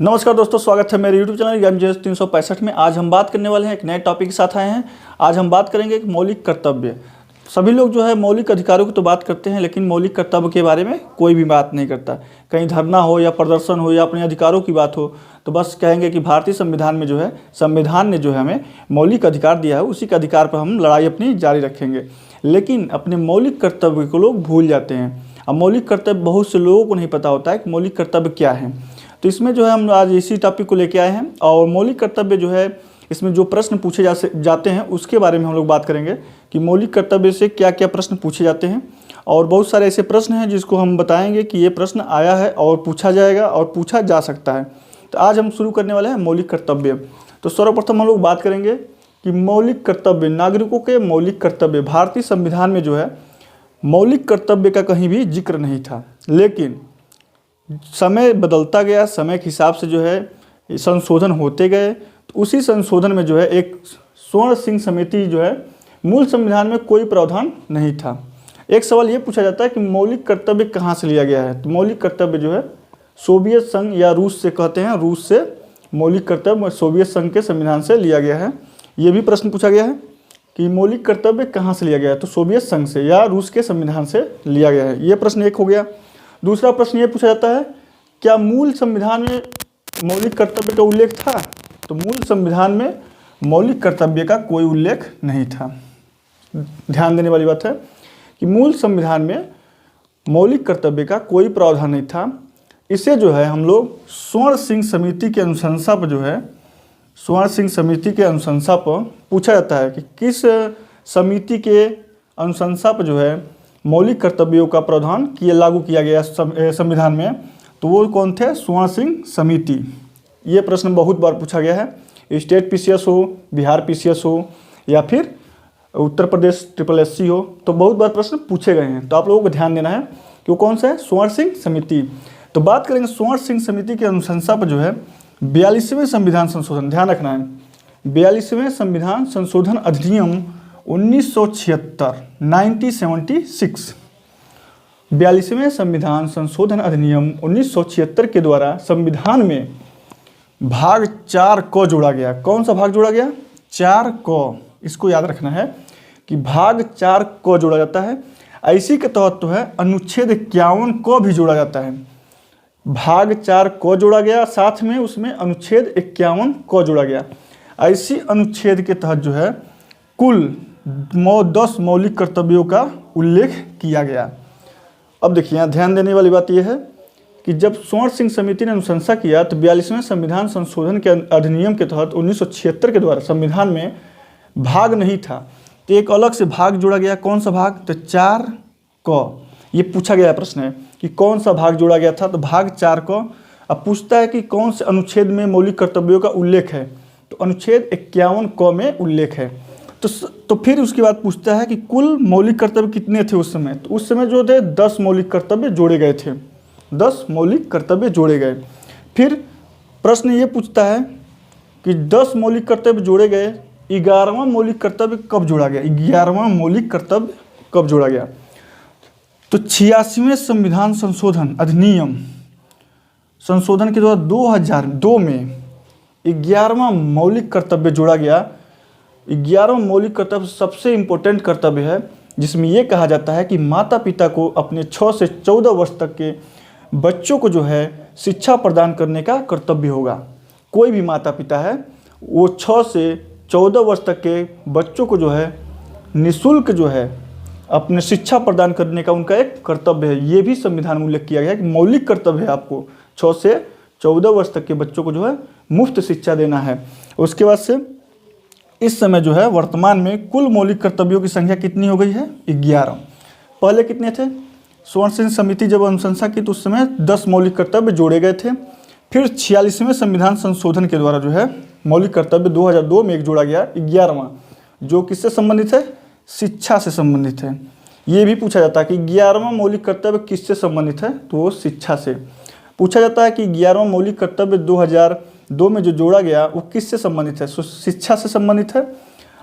नमस्कार दोस्तों, स्वागत है मेरे YouTube चैनल एमजीएस 365 में। आज हम बात करने वाले हैं, एक नए टॉपिक के साथ आए हैं। आज हम बात करेंगे एक मौलिक कर्तव्य। सभी लोग जो है मौलिक अधिकारों की तो बात करते हैं, लेकिन मौलिक कर्तव्य के बारे में कोई भी बात नहीं करता। कहीं धरना हो या प्रदर्शन हो या अपने अधिकारों की बात हो तो बस कहेंगे कि भारतीय संविधान में जो है, संविधान ने जो है हमें मौलिक अधिकार दिया है, उसी के अधिकार पर हम लड़ाई अपनी जारी रखेंगे। लेकिन अपने मौलिक कर्तव्य को लोग भूल जाते हैं। अब मौलिक कर्तव्य बहुत से लोगों को नहीं पता होता है कि मौलिक कर्तव्य क्या है। तो इसमें जो है हम आज इसी टॉपिक को लेके आए हैं और मौलिक कर्तव्य जो है, इसमें जो प्रश्न पूछे जाते हैं उसके बारे में हम लोग बात करेंगे कि मौलिक कर्तव्य से क्या क्या प्रश्न पूछे जाते हैं। और बहुत सारे ऐसे प्रश्न हैं जिसको हम बताएंगे कि ये प्रश्न आया है और पूछा जाएगा और पूछा जा सकता है। तो आज हम शुरू करने वाले हैं मौलिक कर्तव्य। तो सर्वप्रथम हम लोग बात करेंगे कि मौलिक कर्तव्य, नागरिकों के मौलिक कर्तव्य। भारतीय संविधान में जो है मौलिक कर्तव्य का कहीं भी जिक्र नहीं था, लेकिन समय बदलता गया, समय के हिसाब से जो है संशोधन होते गए। तो उसी संशोधन में जो है एक स्वर्ण सिंह समिति जो है, मूल संविधान में कोई प्रावधान नहीं था। एक सवाल ये पूछा जाता है कि मौलिक कर्तव्य कहाँ से लिया गया है। तो मौलिक कर्तव्य जो है सोवियत संघ या रूस से कहते हैं, रूस से मौलिक कर्तव्य सोवियत संघ के संविधान से लिया गया है। ये भी प्रश्न पूछा गया है कि मौलिक कर्तव्य कहाँ से लिया गया है, तो सोवियत संघ से या रूस के संविधान से लिया गया है। ये प्रश्न एक हो गया। दूसरा प्रश्न ये पूछा जाता है, क्या मूल संविधान में मौलिक कर्तव्य का उल्लेख था। तो मूल संविधान में मौलिक कर्तव्य का कोई उल्लेख नहीं था। ध्यान देने वाली बात है कि मूल संविधान में मौलिक कर्तव्य का कोई प्रावधान नहीं था। इसे जो है हम लोग स्वर्ण सिंह समिति की अनुशंसा पर जो है, स्वर्ण सिंह समिति के अनुशंसा पर पूछा जाता है कि किस समिति के अनुशंसा पर जो है मौलिक कर्तव्यों का प्रावधान लागू किया गया संविधान में। तो वो कौन थे, स्वर्ण सिंह समिति। ये प्रश्न बहुत बार पूछा गया है। स्टेट पीसीएस हो, बिहार पीसीएस हो या फिर उत्तर प्रदेश SSSC हो, तो बहुत बार प्रश्न पूछे गए हैं। तो आप लोगों को ध्यान देना है कि वो कौन सा है, स्वर्ण सिंह समिति। तो बात करेंगे स्वर्ण सिंह समिति की अनुशंसा पर जो है 42वें संविधान संशोधन, ध्यान रखना है 42वें संविधान संशोधन अधिनियम 1976 1976, 42वें संविधान संशोधन अधिनियम 1976 के द्वारा संविधान में भाग 4 क जोड़ा गया। कौन सा भाग जोड़ा गया, 4 क। इसको याद रखना है कि भाग 4 क जोड़ा जाता है। इसी के तहत तो है अनुच्छेद 51 क भी जोड़ा जाता है। भाग 4 क जोड़ा गया, साथ में उसमें अनुच्छेद 51 क जोड़ा गया। ऐसी अनुच्छेद के तहत जो है कुल 10 मौलिक कर्तव्यों का उल्लेख किया गया। अब देखिए यहाँ ध्यान देने वाली बात यह है कि जब स्वर्ण सिंह समिति ने अनुशंसा किया तो 42वें संविधान संशोधन के अधिनियम के तहत 1976 के द्वारा संविधान में भाग नहीं था, तो एक अलग से भाग जोड़ा गया। कौन सा भाग, तो 4 क। ये पूछा गया प्रश्न है कि कौन सा भाग जोड़ा गया था, तो भाग 4 क। अब पूछता है कि कौन से अनुच्छेद में मौलिक कर्तव्यों का उल्लेख है, तो अनुच्छेद 51 क में उल्लेख है। तो फिर उसके बाद पूछता है कि कुल मौलिक कर्तव्य कितने थे उस समय। तो उस समय जो थे 10 मौलिक कर्तव्य जोड़े गए थे, 10 मौलिक कर्तव्य जोड़े गए। फिर प्रश्न ये पूछता है कि 10 मौलिक कर्तव्य जोड़े गए, 11वां मौलिक कर्तव्य कब जोड़ा गया, 11वां मौलिक कर्तव्य कब जोड़ा गया। तो 86वें संविधान संशोधन अधिनियम संशोधन के द्वारा 2002 में 11वां मौलिक कर्तव्य जोड़ा गया। 11वां मौलिक कर्तव्य सबसे इम्पोर्टेंट कर्तव्य है, जिसमें यह कहा जाता है कि माता पिता को अपने 6 से 14 वर्ष तक के बच्चों को जो है शिक्षा प्रदान करने का कर्तव्य होगा। कोई भी माता पिता है वो 6 से 14 वर्ष तक के बच्चों को जो है निःशुल्क जो है अपने शिक्षा प्रदान करने का उनका एक कर्तव्य है। ये भी संविधान में उल्लेख किया गया है कि मौलिक कर्तव्य है आपको 6 से 14 वर्ष तक के बच्चों को जो है मुफ्त शिक्षा देना है। उसके बाद से इस समय जो है वर्तमान में कुल मौलिक कर्तव्यों की संख्या कितनी हो गई है, 11। पहले कितने थे, स्वर्ण सिंह समिति जब अनुशंसा की तो उस समय 10 मौलिक कर्तव्य जोड़े गए थे। फिर 46वें संविधान संशोधन के द्वारा जो है मौलिक कर्तव्य 2002 में एक जोड़ा गया, 11वां, जो किससे संबंधित है, शिक्षा से संबंधित है। ये भी पूछा जाता है कि 11वां मौलिक कर्तव्य किससे संबंधित है, तो वो शिक्षा से। पूछा जाता है कि 11वां मौलिक कर्तव्य 2002 में जो जोड़ा गया वो किससे संबंधित है, शिक्षा से संबंधित है।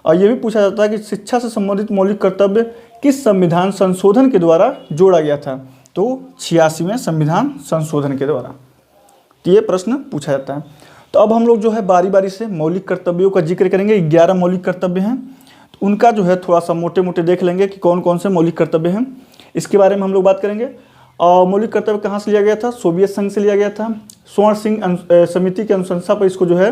और ये भी पूछा जाता है कि शिक्षा से संबंधित मौलिक कर्तव्य किस संविधान संशोधन के द्वारा जोड़ा गया था, तो 86वें संविधान संशोधन के द्वारा। तो ये प्रश्न पूछा जाता है। तो अब हम लोग जो है बारी बारी से मौलिक कर्तव्यों का जिक्र करेंगे। 11 मौलिक कर्तव्य हैं, तो उनका जो है थोड़ा सा मोटे मोटे देख लेंगे कि कौन कौन से मौलिक कर्तव्य हैं, इसके बारे में हम लोग बात करेंगे। और मौलिक कर्तव्य कहाँ से लिया गया था? सोवियत संघ से लिया गया था। स्वर्ण सिंह समिति की अनुशंसा पर इसको जो है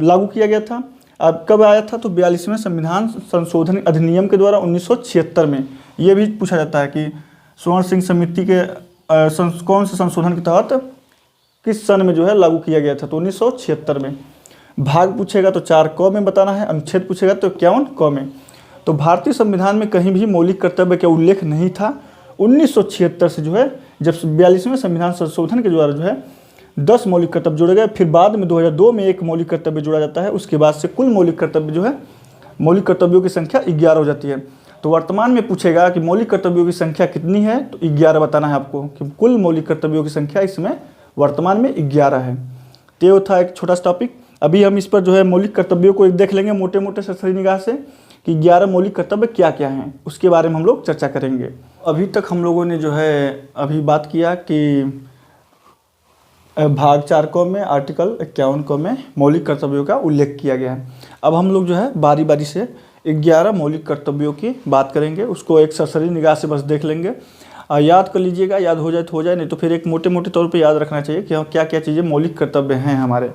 लागू किया गया था। अब कब आया था? तो 42वें संविधान संशोधन अधिनियम के द्वारा 1976 में। ये भी पूछा जाता है कि स्वर्ण सिंह समिति के कौन से संशोधन के तहत किस सन में जो है लागू किया गया था? तो 1976 में। भाग पूछेगा तो 4 क में बताना है, अनुच्छेद पूछेगा तो 51 क में। तो भारतीय संविधान में कहीं भी मौलिक कर्तव्य का उल्लेख नहीं था। 1976 से जो है जब 42वें संविधान संशोधन के द्वारा जो है 10 मौलिक कर्तव्य जोड़े गए, फिर बाद में 2002 में एक मौलिक कर्तव्य जोड़ा जाता है। उसके बाद से कुल मौलिक कर्तव्य जो है मौलिक कर्तव्यों की संख्या 11 हो जाती है। तो वर्तमान में पूछेगा कि मौलिक कर्तव्यों की संख्या कितनी है? तो 11 बताना है आपको कि कुल मौलिक कर्तव्यों की संख्या इसमें वर्तमान में 11 है। तो ये था एक छोटा सा टॉपिक। अभी हम इस पर जो है मौलिक कर्तव्यों को देख लेंगे मोटे मोटे सरसरी निगाह से कि 11 मौलिक कर्तव्य क्या क्या हैं, उसके बारे में हम लोग चर्चा करेंगे। अभी तक हम लोगों ने जो है अभी बात किया कि भाग 4 क में आर्टिकल 51 क में मौलिक कर्तव्यों का उल्लेख किया गया है। अब हम लोग जो है बारी बारी से 11 मौलिक कर्तव्यों की बात करेंगे, उसको एक सरसरी निगाह से बस देख लेंगे। याद कर लीजिएगा, याद हो जाए तो हो जाए, नहीं तो फिर एक मोटे मोटे तौर पे याद रखना चाहिए कि क्या क्या चीज़ें मौलिक कर्तव्य हैं हमारे।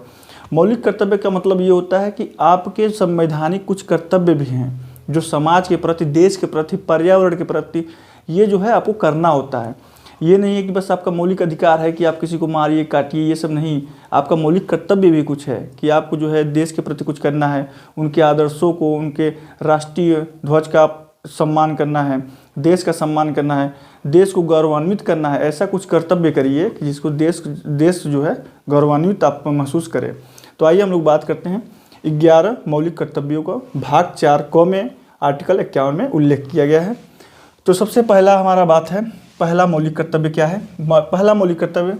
मौलिक कर्तव्य का मतलब ये होता है कि आपके संवैधानिक कुछ कर्तव्य भी हैं जो समाज के प्रति, देश के प्रति, पर्यावरण के प्रति ये जो है आपको करना होता है। ये नहीं है कि बस आपका मौलिक अधिकार है कि आप किसी को मारिए काटिए, ये सब नहीं। आपका मौलिक कर्तव्य भी कुछ है कि आपको जो है देश के प्रति कुछ करना है, उनके आदर्शों को, उनके राष्ट्रीय ध्वज का सम्मान करना है, देश का सम्मान करना है, देश को गौरवान्वित करना है। ऐसा कुछ कर्तव्य करिए कि जिसको देश जो है गौरवान्वित आप महसूस करे। तो आइए हम लोग बात करते हैं 11 मौलिक कर्तव्यों को। भाग 4 क में आर्टिकल 51 में उल्लेख किया गया है। तो सबसे पहला हमारा बात है, पहला मौलिक कर्तव्य क्या है? पहला मौलिक कर्तव्य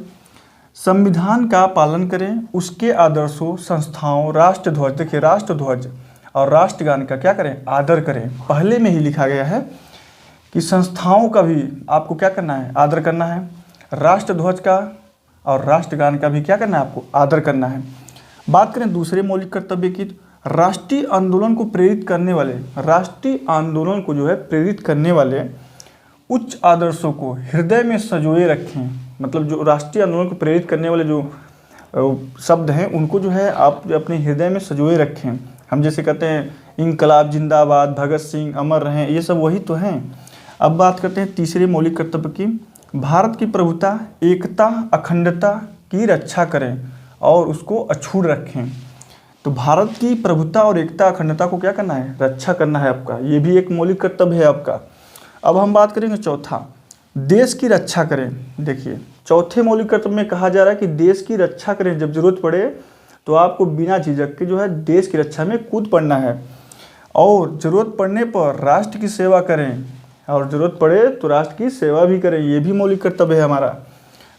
संविधान का पालन करें, उसके आदर्शों, संस्थाओं, राष्ट्र ध्वज, देखिए राष्ट्र ध्वज और राष्ट्रगान का क्या करें? आदर करें। पहले में ही लिखा गया है कि संस्थाओं का भी आपको क्या करना है? आदर करना है। राष्ट्र ध्वज का और राष्ट्रगान का भी क्या करना है? आपको आदर करना है। बात करें दूसरे मौलिक कर्तव्य की, राष्ट्रीय आंदोलन को प्रेरित करने वाले, राष्ट्रीय आंदोलन को जो है प्रेरित करने वाले उच्च आदर्शों को हृदय में संजोए रखें। मतलब जो राष्ट्रीय आंदोलन को प्रेरित करने वाले जो शब्द हैं उनको जो है आप अपने हृदय में संजोए रखें। हम जैसे कहते हैं इंकलाब जिंदाबाद, भगत सिंह अमर रहें, ये सब वही तो हैं। अब बात करते हैं तीसरे मौलिक कर्तव्य की, भारत की प्रभुता, एकता, अखंडता की रक्षा करें और उसको अछूट रखें। तो भारत की प्रभुता और एकता, अखंडता को क्या करना है? रक्षा करना है आपका। ये भी एक मौलिक कर्तव्य है आपका। अब हम बात करेंगे चौथा, देश की रक्षा करें। देखिए चौथे मौलिक कर्तव्य में कहा जा रहा है कि देश की रक्षा करें। जब जरूरत पड़े तो आपको बिना झिझक के जो है देश की रक्षा में कूद पड़ना है और ज़रूरत पड़ने पर राष्ट्र की सेवा करें, और ज़रूरत पड़े तो राष्ट्र की सेवा भी करें। ये भी मौलिक कर्तव्य है हमारा।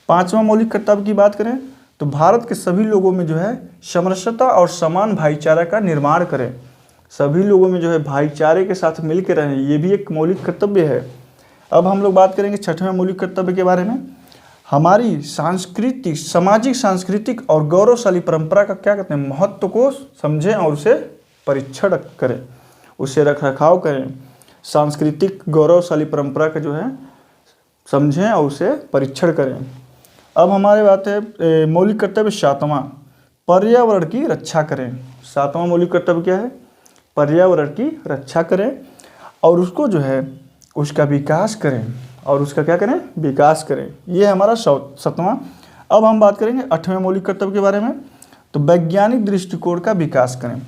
पांचवा मौलिक कर्तव्य की बात करें तो भारत के सभी लोगों में जो है समरसता और समान भाईचारा का निर्माण करें। सभी लोगों में जो है भाईचारे के साथ मिल के रहें, ये भी एक मौलिक कर्तव्य है। अब हम लोग बात करेंगे छठवें मौलिक कर्तव्य के बारे में। हमारी सांस्कृतिक, सामाजिक, सांस्कृतिक और गौरवशाली परंपरा का क्या कहते हैं? महत्व को समझें और उसे परीक्षण करें, उसे रख रखाव करें। सांस्कृतिक गौरवशाली परंपरा का जो है समझें और उसे परीक्षण करें। अब हमारे बात है मौलिक कर्तव्य सातवां, पर्यावरण की रक्षा करें। सातवां मौलिक कर्तव्य क्या है? पर्यावरण की रक्षा करें और उसको जो है उसका विकास करें, और उसका क्या करें? विकास करें। ये हमारा सातवां। अब हम बात करेंगे आठवें मौलिक कर्तव्य के बारे में। तो वैज्ञानिक दृष्टिकोण का विकास करें।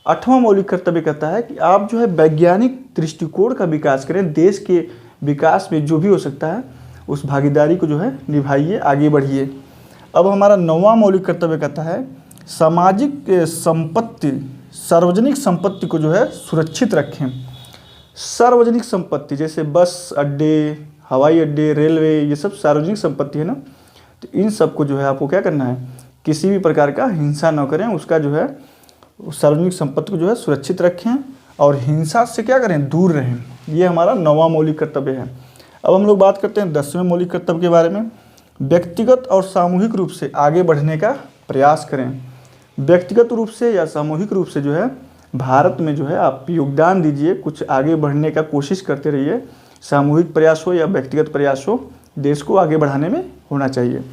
आठवां मौलिक कर्तव्य कहता है कि आप जो है वैज्ञानिक दृष्टिकोण का विकास करें। देश के विकास में जो भी हो सकता है उस भागीदारी को जो है निभाइए, आगे बढ़िए। अब हमारा नौवां मौलिक कर्तव्य कहता है सामाजिक संपत्ति, सार्वजनिक संपत्ति को जो है सुरक्षित रखें। सार्वजनिक संपत्ति जैसे बस अड्डे, हवाई अड्डे, रेलवे, ये सब सार्वजनिक संपत्ति है ना। तो इन सब को जो है आपको क्या करना है? किसी भी प्रकार का हिंसा न करें, उसका जो है सार्वजनिक संपत्ति को जो है सुरक्षित रखें और हिंसा से क्या करें? दूर रहें। ये हमारा नौवां मौलिक कर्तव्य है। अब हम लोग बात करते हैं 10वें मौलिक कर्तव्य के बारे में। व्यक्तिगत और सामूहिक रूप से आगे बढ़ने का प्रयास करें। व्यक्तिगत रूप से या सामूहिक रूप से जो है भारत में जो है आप योगदान दीजिए, कुछ आगे बढ़ने का कोशिश करते रहिए। सामूहिक प्रयास हो या व्यक्तिगत प्रयास हो, देश को आगे बढ़ाने में होना चाहिए।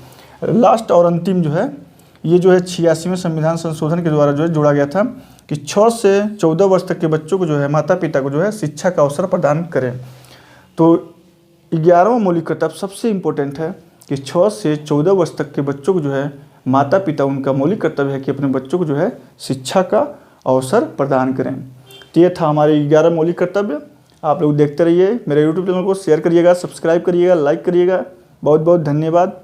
लास्ट और अंतिम जो है ये जो है 86वें संविधान संशोधन के द्वारा जो है जोड़ा गया था कि 6 से 14 वर्ष तक के बच्चों को जो है माता पिता को जो है शिक्षा का अवसर प्रदान करें। तो 11वां मौलिक कर्तव्य सबसे इम्पोर्टेंट है कि 6 से 14 वर्ष तक के बच्चों को जो है माता पिता, उनका मौलिक कर्तव्य है कि अपने बच्चों को जो है शिक्षा का अवसर प्रदान करें। तो ये था हमारे 11 मौलिक कर्तव्य। आप लोग देखते रहिए, मेरे यूट्यूब चैनल को शेयर करिएगा, सब्सक्राइब करिएगा, लाइक करिएगा। बहुत बहुत धन्यवाद।